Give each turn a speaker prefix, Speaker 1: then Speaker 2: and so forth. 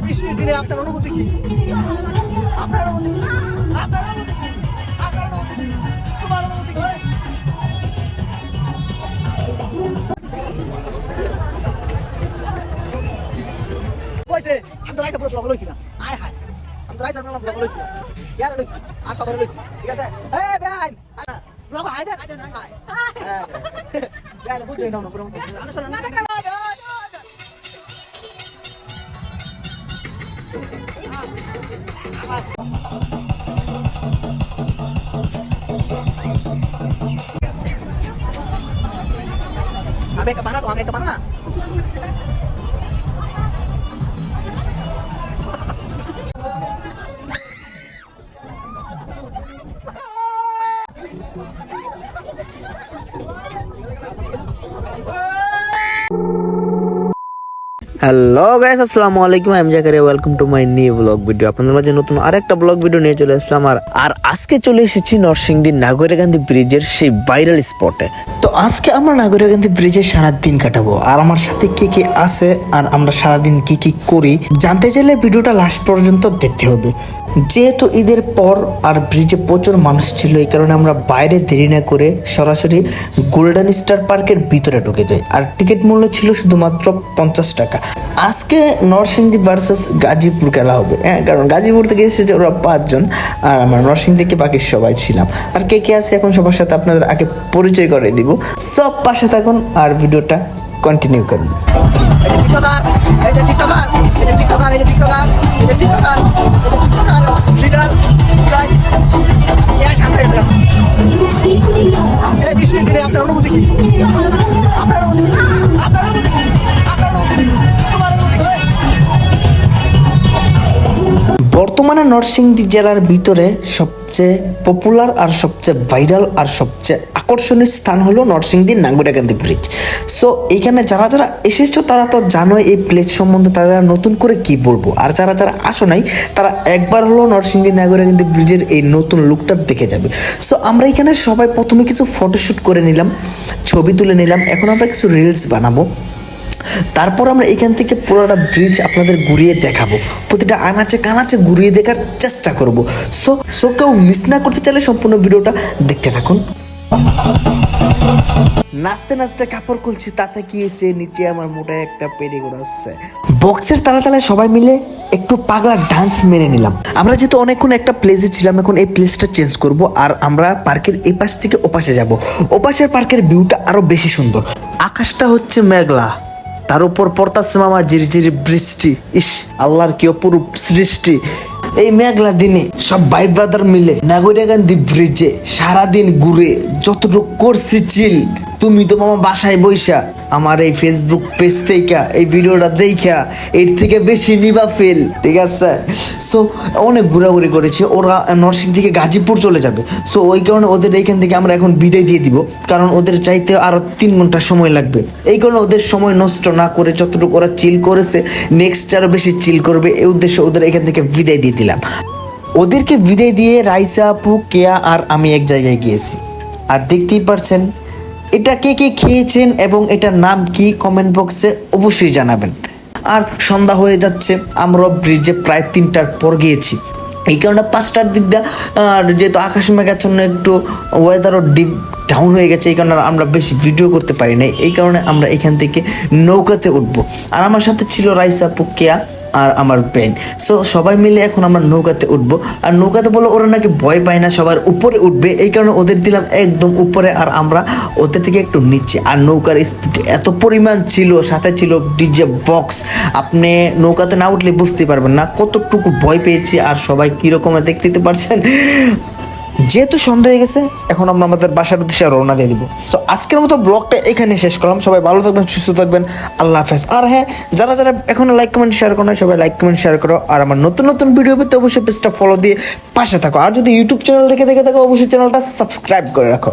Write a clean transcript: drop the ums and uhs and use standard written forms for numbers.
Speaker 1: বৃষ্টির দিনে আপনার অনুভূতি কি? আপনার অনুভূতি কি? আপনার অনুভূতি কি? আপনার অনুভূতি কি? তোমার অনুভূতি কি? কইছে আমি তো রাইসা পুরো ব্লগ লইছি না। আয় হায় আমি তো রাইসা পুরো ব্লগ লইছি না। ইয়ার লইছি আর সবার লইছি। ঠিক আছে? এই বেন আনা ব্লগ হাই দেন। হ্যাঁ বেন বুঝই না পুরো আলোচনা না করে। हमें कमाना तो हमें कमाना ना হ্যালো গাইস, আসসালামু আলাইকুম। আমি Zakaria, welcome to my new blog video. আপনাদের মাঝে নতুন আরেকটা ব্লগ ভিডিও নিয়ে চলে আসলাম। আর আজকে চলে এসেছি নরসিংদী নাগরিয়া গান্ধী ব্রিজের সেই ভাইরাল স্পটে। তো আজকে আমরা নাগরিয়া গান্ধী ব্রিজে সারাদিন কাটাবো, আর আমার সাথে কে কে আছে আর আমরা সারাদিন কি কি করি জানতে চাইলে ভিডিওটা লাস্ট পর্যন্ত দেখতে হবে। যেহেতু ঈদের পর আর ব্রিজে প্রচুর মানুষ ছিল, এই কারণে আমরা বাইরে দেরি না করে সরাসরি গোল্ডেন স্টার পার্কের ভিতরে ঢুকে যাই। আর টিকিট মূল্য ছিল শুধুমাত্র 50 টাকা। আজকে নরসিংদী ভার্সেস গাজীপুর খেলা হবে, হ্যাঁ, কারণ গাজীপুর থেকে এসেছে ওরা 5 জন আর আমরা নরসিংদী থেকে বাকি সবাই ছিলাম। আর কে কে আছে এখন সবার সাথে আপনাদের আগে পরিচয় করে দিব। সব পাশে থাকুন আর ভিডিওটা কন্টিনিউ করুন। বৃষ্টির দিনে আপনার অনুভূতি কি? আপনার অনুভূতি কি? আপনার অনুভূতি কি? আপনার অনুভূতি কি? তোমার অনুভূতি কি? বর্তমানে নরসিংদী জেলার ভিতরে সবচেয়ে পপুলার আর সবচেয়ে ভাইরাল আর সবচেয়ে আকর্ষণীয় স্থান হলো নরসিংদী নাগরিয়া গান্ধী ব্রিজ। সো এখানে যারা যারা এসেছো তারা তো জানোই এই প্লেস সম্বন্ধে, তারা নতুন করে কি বলবো। আর যারা যারা আসো নাই তারা একবার হলো নরসিংদী নাগরিয়া গান্ধী ব্রিজের এই নতুন লুকটা দেখে যাবে। সো আমরা এখানে সবাই প্রথমে কিছু ফটোশ্যুট করে নিলাম, ছবি তুলে নিলাম। এখন আমরা কিছু রিলস বানাবো, তারপর আমরা এখান থেকে পুরোটা ব্রিজ আপনাদের ঘুরিয়ে দেখাবো, প্রতিটা আনাচে কানাচে ঘুরিয়ে দেখার চেষ্টা করব। সো কেউ মিস না করতে চাইলে সম্পূর্ণ ভিডিওটা দেখতে থাকুন। নাচতে নাচতে কাপড় খুলছি, তাতে কি হয়েছে, নিচে আমার মোটা একটা পেটিকোট আসছে। বক্সের তালা তালায় সবাই মিলে একটু পাগলা ডান্স মেরে নিলাম। আমরা যেহেতু অনেকক্ষণ একটা প্লেসে ছিলাম, এখন এই প্লেসটা চেঞ্জ করব আর আমরা পার্কের এই পাশ থেকে ওপাশে যাব। ওপাশের পার্কের ভিউটা আরো বেশি সুন্দর। আকাশটা হচ্ছে মেঘলা, তার উপর পড়তাছে মামা ঝিরঝিরি বৃষ্টি। ইস, আল্লাহর কি অপরূপ সৃষ্টি। এই মেঘলা দিনে সব ভাই ব্রাদার মিলে নাগরিয়া গান্ধী ব্রিজে সারাদিন ঘুরে যতটুকু করছি চিল। তুমি তো মামা বাসায় বইসা আমার এই ফেসবুক পেজ থেকে এই ভিডিওটা দেখা এর থেকে বেশি নিবা ফেল, ঠিক আছে? সো অনেক ঘোরাঘুরি করেছে। ওরা নরসিংদী থেকে গাজীপুর চলে যাবে। সো ওই কারণে ওদের এইখান থেকে আমরা এখন বিদায় দিয়ে দিব, কারণ ওদের চাইতে আরও 3 ঘন্টা সময় লাগবে। এই কারণে ওদের সময় নষ্ট না করে যতটুকু ওরা চিল করেছে নেক্সট আরও বেশি চিল করবে, এই উদ্দেশ্যে ওদের এখান থেকে বিদায় দিয়ে দিলাম। ওদেরকে বিদায় দিয়ে রাইসা আপু, কেয়া আর আমি এক জায়গায় গিয়েছি। আর দেখতেই পারছেন এটা কে কে খেয়েছেন এবং এটার নাম কি কমেন্ট বক্সে অবশ্যই জানাবেন। আর সন্ধ্যা হয়ে যাচ্ছে, আমরা ব্রিজে প্রায় 3টার পর গিয়েছি। এই কারণে 5টার দিক দিয়ে আর যেহেতু আকাশ মেঘাচ্ছন্ন একটু ওয়েদারও ডিপ ডাউন হয়ে গেছে, এই কারণে আমরা বেশি ভিডিও করতে পারি নাই। এই কারণে আমরা এখান থেকে নৌকাতে উঠবো। আর আমার সাথে ছিল রাইসা, পুকিয়া আর আমার বেন। সো সবাই মিলে এখন আমরা নৌকাতে উঠবো। আর নৌকাতে বলে ওরা নাকি ভয় পায় না, সবার উপরে উঠবে, এই কারণে ওদের দিলাম একদম উপরে আর আমরা ওদের থেকে একটু নিচে। আর নৌকার স্পিড এত পরিমাণ ছিল, সাথে ছিল ডিজে বক্স। আপনি নৌকাতে না উঠলে বুঝতে পারবেন না কতটুকু ভয় পেয়েছি আর সবাই কীরকমের দেখতে পারছেন। যেহেতু সন্ধ্যা হয়ে গেছে, এখন আমরা আমাদের বাসার উদ্দেশ্যে রওনা দিয়ে দিব। সো আজকের মতো ব্লগটা এখানে শেষ করলাম। সবাই ভালো থাকবেন, সুস্থ থাকবেন, আল্লাহ হাফেজ। আর হ্যাঁ, যারা যারা এখনো লাইক কমেন্ট শেয়ার করো না, সবাই লাইক কমেন্ট শেয়ার করো। আর আমার নতুন নতুন ভিডিও পেতে অবশ্যই পেজটা ফলো দিয়ে পাশে থাকো। আর যদি ইউটিউব চ্যানেল দেখে থাকো, অবশ্যই চ্যানেলটা সাবস্ক্রাইব করে রাখো।